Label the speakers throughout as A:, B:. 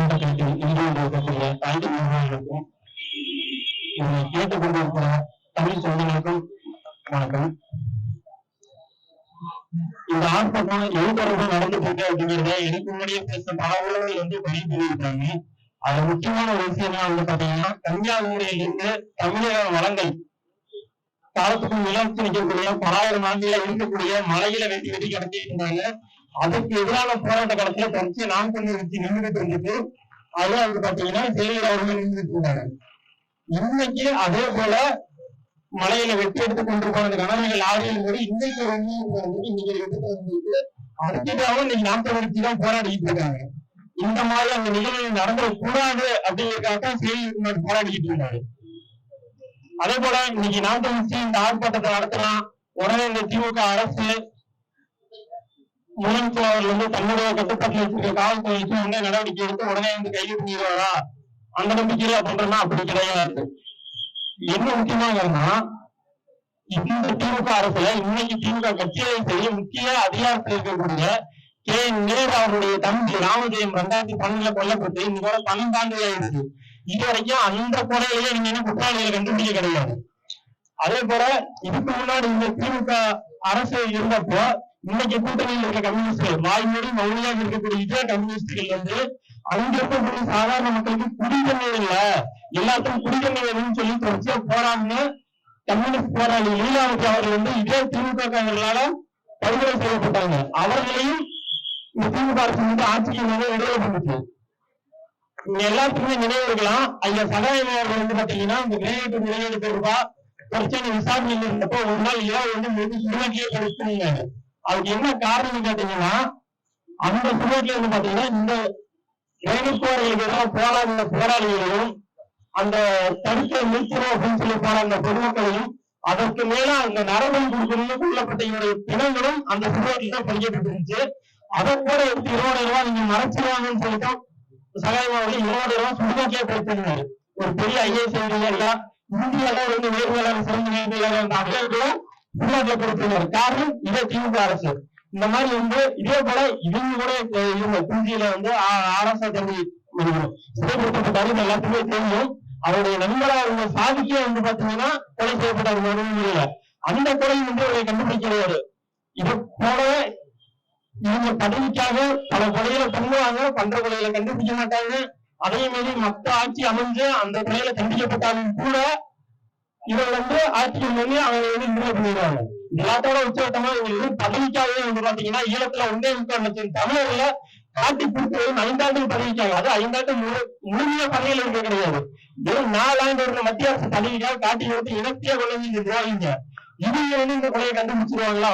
A: மாவட்டத்திற்கு இந்தியில் இருக்கக்கூடிய தாண்டி நிர்வாகிகளுக்கும் இதை கேட்டுக்கொண்டிருக்கிற தமிழ் சொந்தங்களுக்கும் வணக்கம். இந்த ஆர்ப்பாட்டம் எதிர்ப்பு நடந்துட்டு இருக்கு அப்படிங்கிறத எனக்கு முன்னாடியே பேச பல ஊழல்கள் பதிவு பண்ணியிருக்காங்க. அது முக்கியமான ஒரு விஷயமா பாத்தீங்கன்னா, கன்னியாகுமரியிலிருந்து தமிழக வளங்கள் காலத்துக்கு நிலத்து நிற்கக்கூடிய பலாயிரம் ஆண்டுல இருக்கக்கூடிய மலையில வெட்டி வெட்டி கடத்திட்டு இருந்தாங்க. அதுக்கு எதிரான போராட்ட காலத்துல தொடர்ச்சி நாம் தமிழர் கட்சி நின்றுட்டு இருந்துட்டு அது பாத்தீங்கன்னா ஜெயலலிதா அவர்கள் நின்றுட்டு இருந்தாங்க. இன்னைக்கு அதே போல மலையில வெற்றி எடுத்துக் கொண்டு போனது கணவர்கள் ஆறியல் போது இன்னைக்கு அதுக்காகவும் இன்னைக்கு நாம் தமிழர் கட்சி தான் போராடிட்டு இருக்காங்க. இந்த மாதிரி அந்த நிகழ்வு நடந்துடக்கூடாது அப்படிங்கிறதுக்காக செய்தி போராடிட்டு இருந்தாரு. அதே போல இன்னைக்கு நாம் தமிழர் கட்சி இந்த ஆர்ப்பாட்டத்தை நடத்தலாம், உடனே இந்த திமுக அரசு முதலமைச்சர் தன்னுடைய கட்டுப்பாட்டில் வச்சிருக்க காவல்துறைக்கு உடனே நடவடிக்கை எடுத்து உடனே கைது பண்ணிடுவாரா அந்த நம்பிக்கையில பண்றோம்னா அப்படி கிடையாது. என்ன முக்கியமாகனா, இந்த திமுக அரசுல இன்னைக்கு திமுக கட்சியை சரி முக்கிய அதிகாரத்தில் இருக்கக்கூடிய நேரு அவருடைய தம்பி ராமஜெயம் 2012 கொல்லப்பட்டு இன்னைக்கு 12 ஆண்டுகள் ஆயிடுச்சு. இது வரைக்கும் அந்த கொலையிலேயே நீங்க என்ன குற்றவாளிகளை கண்டுபிடிக்க கிடையாது. அதே போல இதுக்கு முன்னாடி இந்த திமுக அரசு இருந்தப்போ இன்னைக்கு கூட்டணியில் இருக்க கம்யூனிஸ்ட் வாய்மொழி மௌனியாக இருக்கக்கூடிய இதே கம்யூனிஸ்டுகள் அங்க இருக்கக்கூடிய சாதாரண மக்களுக்கு குடிதண்ணீர் இல்ல, எல்லாத்துக்கும் குடிதண்ணீர் வேணும்னு சொல்லி தொடர்ச்சியா போராடின கம்யூனிஸ்ட் போராளி லீலாவதி அவர்கள் இதே திமுக படுகொலை செய்யப்பட்டாங்க. அவர்களையும் இந்த திமுக அரசு ஆட்சிக்கு விடுதலை பண்ணுச்சு. எல்லாத்துக்குமே நினைவு இருக்கலாம், ஐயா சகாயம் அவர்கள் பாத்தீங்கன்னா இந்த விளையாட்டு நிலையெடுப்பு ரூபாய் பிரச்சனை விசாரணையில் இருந்தப்போ ஒரு நாள் இரவு சுடுகாட்டிலேயே படுத்துங்க. அதுக்கு என்ன காரணம் கேட்டீங்கன்னா, அந்த சுடுகாட்டில பாத்தீங்கன்னா இந்த வேலைக்கோர்களுக்கு எல்லாம் போராடின போராளிகளையும் அந்த தடுக்க நீக்கிறோம் அப்படின்னு சொல்லி போராடின பொதுமக்களையும் அதற்கு மேல அந்த நரம்பு கொடுக்கணும்னு கொல்லப்பட்ட இவருடைய பிணங்களும் அந்த சுடுகாட்டில் தான் பதிக்கப்பட்டிருந்துச்சு. அதை கூட எடுத்து 20,000 ரூபாய் நீங்க மறைச்சிருவாங்கன்னு சொல்லிட்டோம். சகாயமாவர்கள் 20,000 ரூபாய் சுடுகாட்டிலே படுத்திருந்தாரு. ஒரு பெரிய ஐஏஎஸ் அதிகாரியா இந்தியால வேறுவேளாண் சிறந்த நேர்மையாளர் அந்த அகலும் சுடுகாட்டில படுத்திருந்தாரு. காரணம் இதே திமுக அரசு. இந்த மாதிரி இதே போல இவங்க கூட இவங்க பூஞ்சியில ஆராசா தம்பி சிறைப்படுத்தப்பட்டாரு. எல்லாத்துக்குமே தெரியும். அவருடைய நண்பரா அவங்க சாதிக்கே பாத்தீங்கன்னா கொலை செய்யப்பட்டாரு முடியல. அந்த கொலை அவரை கண்டுபிடிக்கிறாரு. இது போல இவங்க பதவிக்காக பல கொலைகளை பண்ணுவாங்க, பண்ற கொலைகளை கண்டுபிடிக்க மாட்டாங்க. அதே மாதிரி மத்த ஆட்சி அமைஞ்சு அந்த கொலையில தண்டிக்கப்பட்டாலும் கூட இவர் ஆட்சிக்கு முன்னே அவங்க விடுதலை பண்ணிடுவாங்க. எல்லாத்தோட உச்சவட்டமா இவங்க பதவிக்காகவே பாத்தீங்கன்னா ஈழத்துல 1.25 லட்சம் தமிழர்ல காட்டி கொடுத்து 5 ஆண்டுகள் பதவிக்காங்க. அது 5 ஆண்டு முழுமையா பதவியில் இருக்க கிடையாது. வெறும் 4 ஆண்டு இருக்கிற மத்திய அரசு பதவிக்காக காட்டி கொடுத்து இனத்தையே கொண்டு போவாங்க. இவங்க இந்த கொலையை கண்டுபிடிச்சிருவாங்களா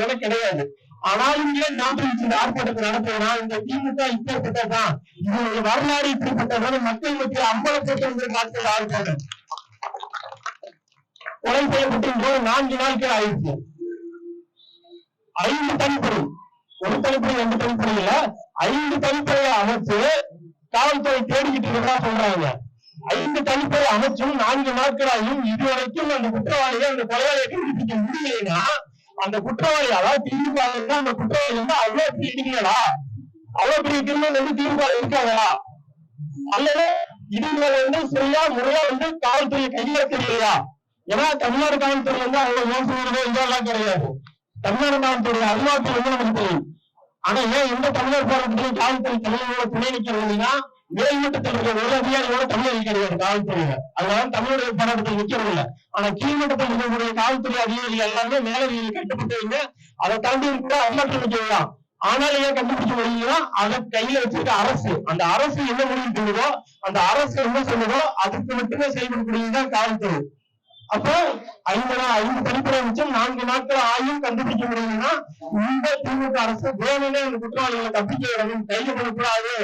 A: ஒண்ணு கிடையாது. ஆனாலும் நாம் இந்த ஆர்ப்பாட்டத்தை நடத்துவதா இந்த திமுக இப்படிப்பட்டதான், இதனுடைய வரலாறு இப்படிப்பட்டதான மக்கள் மத்தியில் அம்பலப்பட்டு நாட்கள் ஆர்ப்பாட்டம் கொலை செய்யப்பட்டு 4 நாட்கள் ஆயிடுச்சு. 5 தனிப்படை, ஒரு தனிப்படை 2 தனிப்படை இல்ல 5 தனிப்படையை அமைச்சு காவல்துறை தேடிக்கிட்டு இருக்கிறதா சொல்றாங்க. 5 தனிப்படை அமைச்சும் 4 நாட்களாயும் இதுவரைக்கும் அந்த குற்றவாளியை அந்த கொலையாளியை கண்டுபிடிக்க முடியலைன்னா அந்த குற்றவாளி அதாவது திமுக அந்த குற்றவாளி அவ்வளவு பெரிய கிரிமினலா, அவ்வளவு பெரிய கிரிமினல் திமுக இருக்காங்களா, அல்லது இதுல சரியா முறையா காவல்துறை கையில தெரியலையா? ஏன்னா தமிழ்நாடு காவல்துறை அவ்வளவு மோசமானதோ இதெல்லாம் கிடையாது. தமிழ்நாடு காவல்துறை அறிவாற்றல் நமக்கு தெரியும். ஆனா ஏன் எந்த தமிழர் போராட்டத்திலையும் காவல்துறை தமிழர்களோட துணை நிற்கிறதுனா மேல்மட்டத்தில் இருக்கிற ஒரு அதிகாரியோட தமிழர்கள் கிடையாது காவல்துறையில. அதனால தமிழருடைய போராட்டத்தில் நிற்கிறது இல்லை. ஆனா கீழ்மட்டத்தில் இருக்கக்கூடிய காவல்துறை அதிகாரிகள் எல்லாமே மேலதிகாரிகள் கட்டுப்பட்டவங்க. அதை தாண்டி கூட அம்மாற்றம் நிற்கலாம். ஆனால் ஏன் கண்டுபிடிக்க முடியும்னா அதை கையில வச்சிருக்க அரசு, அந்த அரசு என்ன முடிவு பண்ணுதோ அந்த அரசு என்ன சொல்லுதோ அதுக்கு மட்டுமே செயல்படக்கூடியதுதான் காவல்துறை. அப்போ 5 தனிப்படை வச்சும் 4 நாட்கள் ஆயும் கண்டுபிடிக்க முடியும்னா இந்த திமுக அரசு வேணும்னே அந்த குற்றவாளிகளை தப்பிக்க விடணும், கைது பண்ணக்கூடாது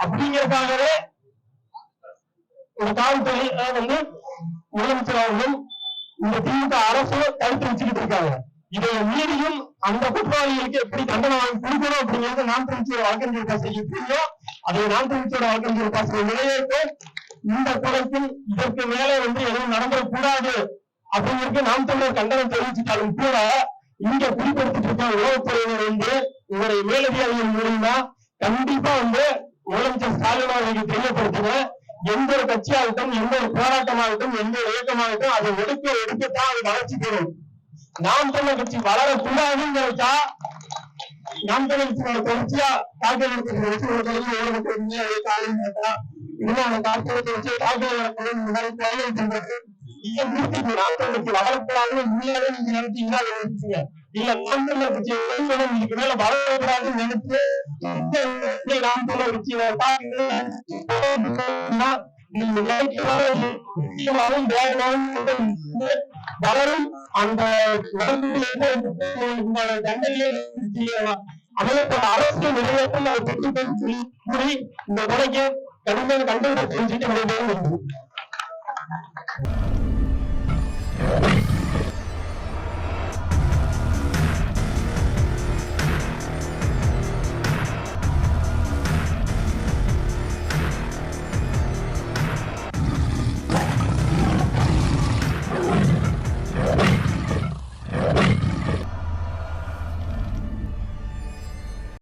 A: அப்படிங்கிறதுக்காகவே ஒரு காவல்துறை முதலமைச்சர் அவர்களும் இந்த திமுக அரசு தடுத்து வச்சுக்கிட்டு இருக்காங்க. இதை மீறியும் அந்த குற்றவாளிகளுக்கு எப்படி தண்டனை வாங்கி கொடுக்கணும் அப்படிங்கிறது நாம் தமிழர் வழக்கறிஞர் பாசைக்கு புரியும். அதை நாம் தமிழர் வழக்கறிஞர் பாசை நிலையேற்று இந்த கொலைக்கும் இதற்கு மேலே எதுவும் நடந்துடக்கூடாது அப்படிங்கிறது நாம் தமிழர் கண்டனம் தெரிவிச்சுட்டாலும் கூட இங்க குறிப்பிடுத்திட்டு இருக்க உளவுத்துறையினர் உங்களுடைய மேலதிகாரிகள் மூலமா கண்டிப்பா முதலமைச்சர் ஸ்டாலின் அவர்களுக்கு தெரியப்படுத்துங்க. எந்த ஒரு கட்சியாகட்டும், எந்த ஒரு போராட்டமாகட்டும், எந்த ஒரு இயக்கமாகட்டும், அதை எடுக்கத்தான் அது வளர்ச்சி பெறும். நாம் தமிழர் கட்சி வளரக்கூடாதுன்னு நினைச்சா நாம் தமிழ் கட்சியோட தொடர்ச்சியா தாக்கல் வச்சு ஒரு பகுதி இன்னும் தாக்கல் வச்சு தாக்கல் வளரக்கூடாதுன்னு உண்மையாவே நீங்க நினைச்சீங்கன்னா நினைச்சீங்க. இல்ல நாம் தமிழர் கட்சி இதுக்கு மேல வளரக்கூடாதுன்னு நினைச்சு நாம் தமிழர் கட்சியில வளரும் அந்த தண்டனையை அரசு நிறைவேற்றம் சொல்லி கூறி இந்த கொலைக்கு கடுமையான கண்டனம் செஞ்சுட்டு